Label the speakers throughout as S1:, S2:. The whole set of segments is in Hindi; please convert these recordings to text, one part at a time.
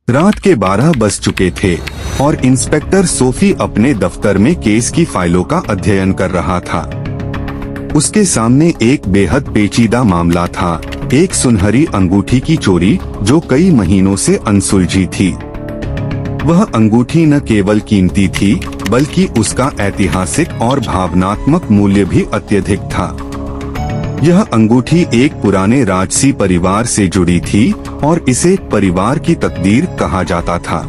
S1: रात के 12 बज चुके थे और इंस्पेक्टर सोफी अपने दफ्तर में केस की फाइलों का अध्ययन कर रहा था। उसके सामने एक बेहद पेचीदा मामला था, एक सुनहरी अंगूठी की चोरी जो कई महीनों से अनसुलझी थी। वह अंगूठी न केवल कीमती थी बल्कि उसका ऐतिहासिक और भावनात्मक मूल्य भी अत्यधिक था। यह अंगूठी एक पुराने राजसी परिवार से जुड़ी थी और इसे परिवार की तकदीर कहा जाता था।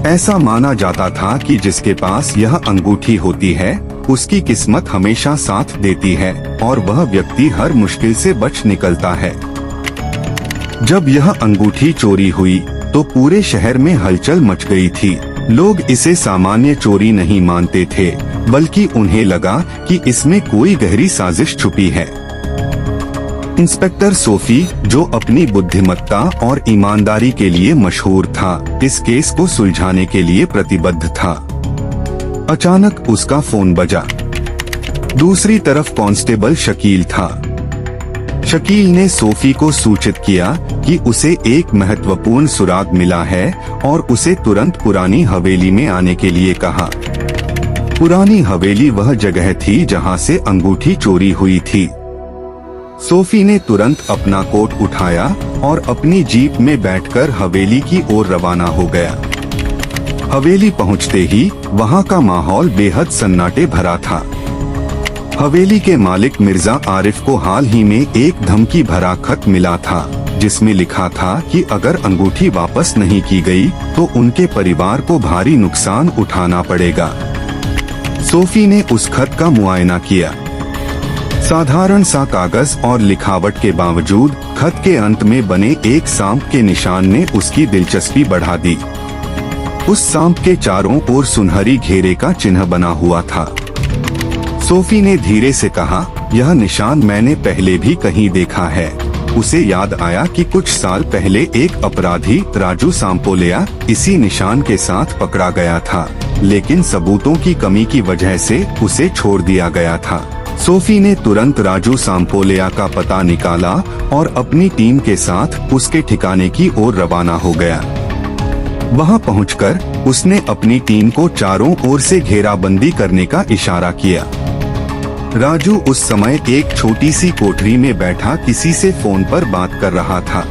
S1: ऐसा माना जाता था कि जिसके पास यह अंगूठी होती है उसकी किस्मत हमेशा साथ देती है और वह व्यक्ति हर मुश्किल से बच निकलता है। जब यह अंगूठी चोरी हुई तो पूरे शहर में हलचल मच गई थी। लोग इसे सामान्य चोरी नहीं मानते थे बल्कि उन्हें लगा कि इसमें कोई गहरी साजिश छुपी है। इंस्पेक्टर सोफी, जो अपनी बुद्धिमत्ता और ईमानदारी के लिए मशहूर था, इस केस को सुलझाने के लिए प्रतिबद्ध था। अचानक उसका फोन बजा। दूसरी तरफ कांस्टेबल शकील था। शकील ने सोफी को सूचित किया कि उसे एक महत्वपूर्ण सुराग मिला है और उसे तुरंत पुरानी हवेली में आने के लिए कहा। पुरानी हवेली वह जगह थी जहां से अंगूठी चोरी हुई थी। सोफी ने तुरंत अपना कोट उठाया और अपनी जीप में बैठकर हवेली की ओर रवाना हो गया। हवेली पहुंचते ही वहां का माहौल बेहद सन्नाटे भरा था। हवेली के मालिक मिर्जा आरिफ को हाल ही में एक धमकी भरा खत मिला था जिसमें लिखा था कि अगर अंगूठी वापस नहीं की गई तो उनके परिवार को भारी नुकसान उठाना पड़ेगा। सोफी ने उस खत का मुआयना किया। साधारण सा कागज और लिखावट के बावजूद खत के अंत में बने एक सांप के निशान ने उसकी दिलचस्पी बढ़ा दी। उस सांप के चारों ओर सुनहरी घेरे का चिन्ह बना हुआ था। सोफी ने धीरे से कहा, यह निशान मैंने पहले भी कहीं देखा है। उसे याद आया कि कुछ साल पहले एक अपराधी राजू सांपोलिया इसी निशान के साथ पकड़ा गया था, लेकिन सबूतों की कमी की वजह से उसे छोड़ दिया गया था। सोफी ने तुरंत राजू सांपोलिया का पता निकाला और अपनी टीम के साथ उसके ठिकाने की ओर रवाना हो गया। वहां पहुंचकर उसने अपनी टीम को चारों ओर से घेराबंदी करने का इशारा किया। राजू उस समय एक छोटी सी कोठरी में बैठा किसी से फोन पर बात कर रहा था।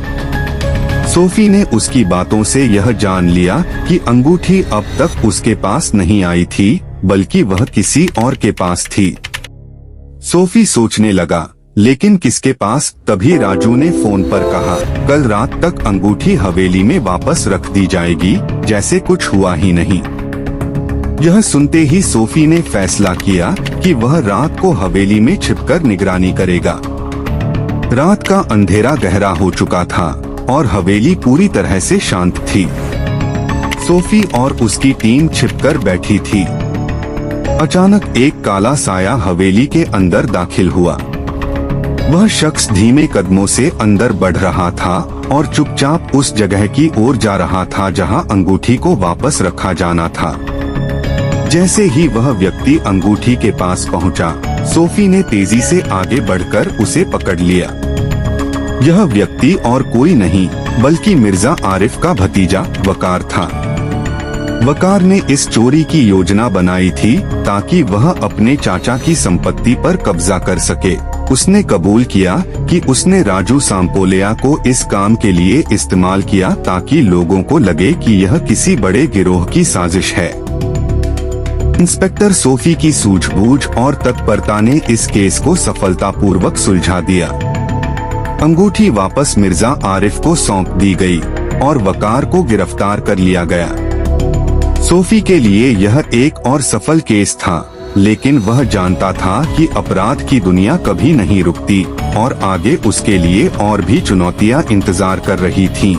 S1: सोफी ने उसकी बातों से यह जान लिया कि अंगूठी अब तक उसके पास नहीं आई थी बल्कि वह किसी और के पास थी। सोफी सोचने लगा, लेकिन किसके पास? तभी राजू ने फोन पर कहा, कल रात तक अंगूठी हवेली में वापस रख दी जाएगी, जैसे कुछ हुआ ही नहीं। यह सुनते ही सोफी ने फैसला किया कि वह रात को हवेली में छिपकर निगरानी करेगा। रात का अंधेरा गहरा हो चुका था और हवेली पूरी तरह से शांत थी। सोफी और उसकी टीम छिपकर बैठी थी। अचानक एक काला साया हवेली के अंदर दाखिल हुआ। वह शख्स धीमे कदमों से अंदर बढ़ रहा था और चुपचाप उस जगह की ओर जा रहा था जहां अंगूठी को वापस रखा जाना था। जैसे ही वह व्यक्ति अंगूठी के पास पहुंचा, सोफी ने तेजी से आगे बढ़कर उसे पकड़ लिया। यह व्यक्ति और कोई नहीं बल्कि मिर्जा आरिफ का भतीजा वकार था। वकार ने इस चोरी की योजना बनाई थी ताकि वह अपने चाचा की संपत्ति पर कब्जा कर सके। उसने कबूल किया कि उसने राजू सांपोलिया को इस काम के लिए इस्तेमाल किया ताकि लोगों को लगे कि यह किसी बड़े गिरोह की साजिश है। इंस्पेक्टर सोफी की सूझबूझ और तत्परता ने इस केस को सफलतापूर्वक सुलझा दिया। अंगूठी वापस मिर्जा आरिफ को सौंप दी गई और वकार को गिरफ्तार कर लिया गया। सोफी के लिए यह एक और सफल केस था, लेकिन वह जानता था कि अपराध की दुनिया कभी नहीं रुकती और आगे उसके लिए और भी चुनौतियां इंतजार कर रही थीं।